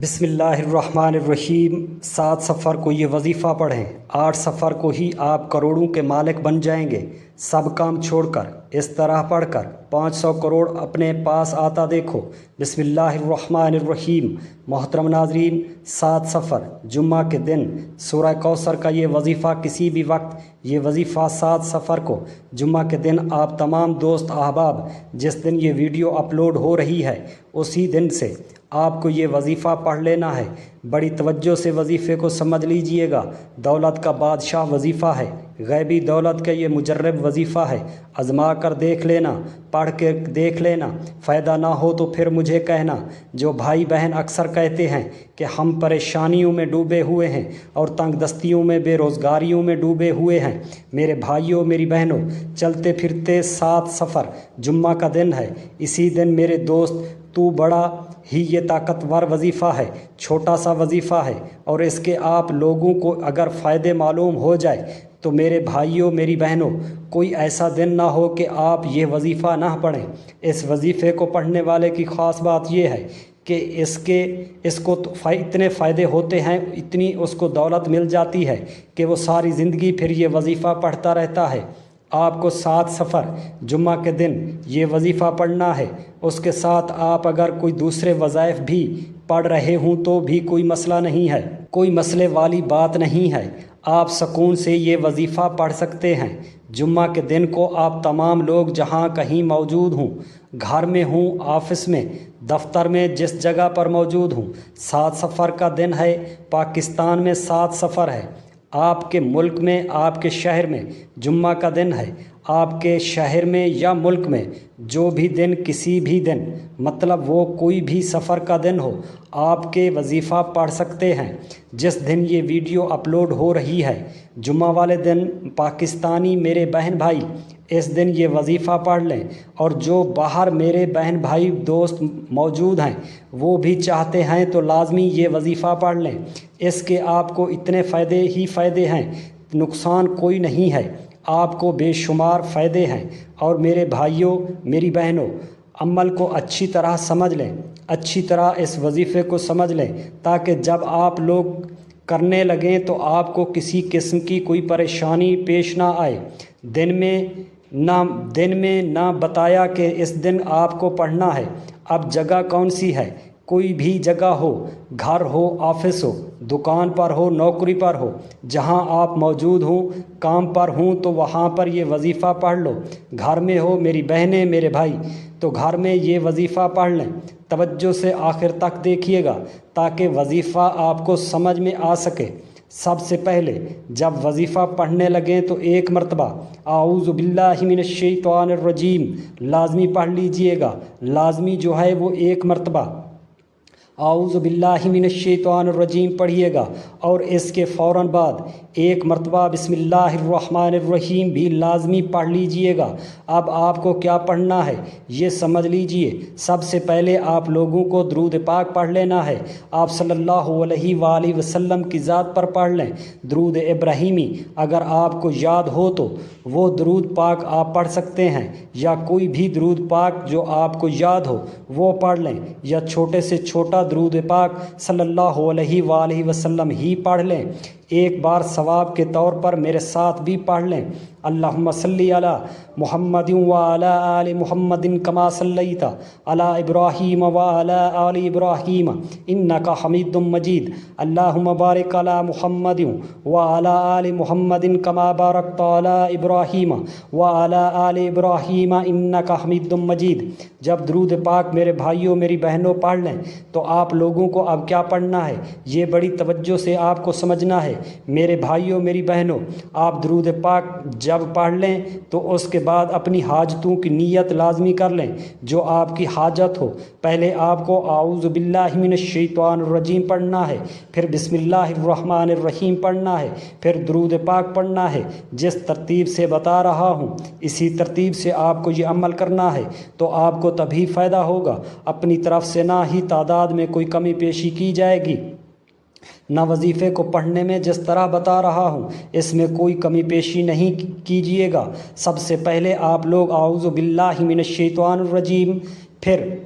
بسم اللہ الرحمن الرحیم۔ 7 صفر کو یہ وظیفہ پڑھیں، 8 صفر کو ہی آپ کروڑوں کے مالک بن جائیں گے۔ سب کام چھوڑ کر اس طرح پڑھ کر 500 کروڑ اپنے پاس آتا دیکھو۔ بسم اللہ الرحمن الرحیم۔ محترم ناظرین، 7 صفر جمعہ کے دن سورہ کوثر کا یہ وظیفہ کسی بھی وقت، یہ وظیفہ 7 صفر کو جمعہ کے دن آپ تمام دوست احباب جس دن یہ ویڈیو اپلوڈ ہو رہی ہے اسی دن سے آپ کو یہ وظیفہ پڑھ لینا ہے۔ بڑی توجہ سے وظیفے کو سمجھ لیجئے گا۔ دولت کا بادشاہ وظیفہ ہے، غیبی دولت کا یہ مجرب وظیفہ ہے۔ آزما کر دیکھ لینا، پڑھ کے دیکھ لینا، فائدہ نہ ہو تو پھر مجھے کہنا۔ جو بھائی بہن اکثر کہتے ہیں کہ ہم پریشانیوں میں ڈوبے ہوئے ہیں اور تنگ دستیوں میں، بے روزگاریوں میں ڈوبے ہوئے ہیں، میرے بھائیوں میری بہنوں، چلتے پھرتے 7 صفر جمعہ کا دن ہے۔ اسی دن میرے دوست تو بڑا ہی یہ طاقتور وظیفہ ہے، چھوٹا سا وظیفہ ہے، اور اس کے آپ لوگوں کو اگر فائدے معلوم ہو جائے تو میرے بھائیوں میری بہنوں، کوئی ایسا دن نہ ہو کہ آپ یہ وظیفہ نہ پڑھیں۔ اس وظیفے کو پڑھنے والے کی خاص بات یہ ہے کہ اس کو تو اتنے فائدے ہوتے ہیں، اتنی اس کو دولت مل جاتی ہے کہ وہ ساری زندگی پھر یہ وظیفہ پڑھتا رہتا ہے۔ آپ کو 7 صفر جمعہ کے دن یہ وظیفہ پڑھنا ہے۔ اس کے ساتھ آپ اگر کوئی دوسرے وظائف بھی پڑھ رہے ہوں تو بھی کوئی مسئلہ نہیں ہے، کوئی مسئلے والی بات نہیں ہے۔ آپ سکون سے یہ وظیفہ پڑھ سکتے ہیں۔ جمعہ کے دن کو آپ تمام لوگ جہاں کہیں موجود ہوں، گھر میں ہوں، آفس میں، دفتر میں، جس جگہ پر موجود ہوں، 7 صفر کا دن ہے۔ پاکستان میں 7 صفر ہے، آپ کے ملک میں، آپ کے شہر میں جمعہ کا دن ہے۔ آپ کے شہر میں یا ملک میں جو بھی دن، کسی بھی دن، مطلب وہ کوئی بھی سفر کا دن ہو، آپ کے وظیفہ پڑھ سکتے ہیں۔ جس دن یہ ویڈیو اپلوڈ ہو رہی ہے جمعہ والے دن، پاکستانی میرے بہن بھائی اس دن یہ وظیفہ پڑھ لیں، اور جو باہر میرے بہن بھائی دوست موجود ہیں وہ بھی چاہتے ہیں تو لازمی یہ وظیفہ پڑھ لیں۔ اس کے آپ کو اتنے فائدے ہی فائدے ہیں، نقصان کوئی نہیں ہے، آپ کو بے شمار فائدے ہیں۔ اور میرے بھائیوں میری بہنوں، عمل کو اچھی طرح سمجھ لیں، اچھی طرح اس وظیفے کو سمجھ لیں، تاکہ جب آپ لوگ کرنے لگیں تو آپ کو کسی قسم کی کوئی پریشانی پیش نہ آئے۔ دن میں نہ بتایا کہ اس دن آپ کو پڑھنا ہے۔ اب جگہ کون سی ہے؟ کوئی بھی جگہ ہو، گھر ہو، آفس ہو، دکان پر ہو، نوکری پر ہو، جہاں آپ موجود ہوں، کام پر ہوں تو وہاں پر یہ وظیفہ پڑھ لو۔ گھر میں ہو میری بہنیں میرے بھائی تو گھر میں یہ وظیفہ پڑھ لیں۔ توجہ سے آخر تک دیکھیے گا تاکہ وظیفہ آپ کو سمجھ میں آ سکے۔ سب سے پہلے جب وظیفہ پڑھنے لگیں تو ایک مرتبہ اعوذ باللہ من الشیطان الرجیم لازمی پڑھ لیجئے گا۔ لازمی جو ہے وہ ایک مرتبہ اعوذ باللہ من الشیطان الرجیم پڑھیے گا، اور اس کے فوراً بعد ایک مرتبہ بسم اللہ الرحمن الرحیم بھی لازمی پڑھ لیجئے گا۔ اب آپ کو کیا پڑھنا ہے یہ سمجھ لیجئے۔ سب سے پہلے آپ لوگوں کو درود پاک پڑھ لینا ہے۔ آپ صلی اللہ علیہ وآلہ وسلم کی ذات پر پڑھ لیں۔ درود ابراہیمی اگر آپ کو یاد ہو تو وہ درود پاک آپ پڑھ سکتے ہیں، یا کوئی بھی درود پاک جو آپ کو یاد ہو وہ پڑھ لیں، یا چھوٹے سے چھوٹا درود پاک صلی اللہ علیہ وآلہ وسلم ہی پڑھ لیں۔ ایک بار ثواب کے طور پر میرے ساتھ بھی پڑھ لیں۔ اللہم صلی علی محمد وعلی آل محمد کما صلیت علی ابراہیم وعلی آل ابراہیم انک حمید مجید۔ اللہم بارک علی محمد وعلی آل محمد کما بارکت علی ابراہیم وعلی آل ابراہیم انک حمید مجید۔ جب درود پاک میرے بھائیوں میری بہنوں پڑھ لیں تو آپ لوگوں کو اب کیا پڑھنا ہے یہ بڑی توجہ سے آپ کو سمجھنا ہے۔ میرے بھائیوں میری بہنوں، آپ درود پاک جب پڑھ لیں تو اس کے بعد اپنی حاجتوں کی نیت لازمی کر لیں، جو آپ کی حاجت ہو۔ پہلے آپ کو اعوذ باللہ من الشیطان الرجیم پڑھنا ہے، پھر بسم اللہ الرحمن الرحیم پڑھنا ہے، پھر درود پاک پڑھنا ہے۔ جس ترتیب سے بتا رہا ہوں اسی ترتیب سے آپ کو یہ عمل کرنا ہے تو آپ کو تبھی فائدہ ہوگا۔ اپنی طرف سے نہ ہی تعداد میں کوئی کمی بیشی کی جائے گی، نہ وظیفے کو پڑھنے میں جس طرح بتا رہا ہوں اس میں کوئی کمی پیشی نہیں کیجیے گا۔ سب سے پہلے آپ لوگ اعوذ باللہ من الشیطان الرجیم پھر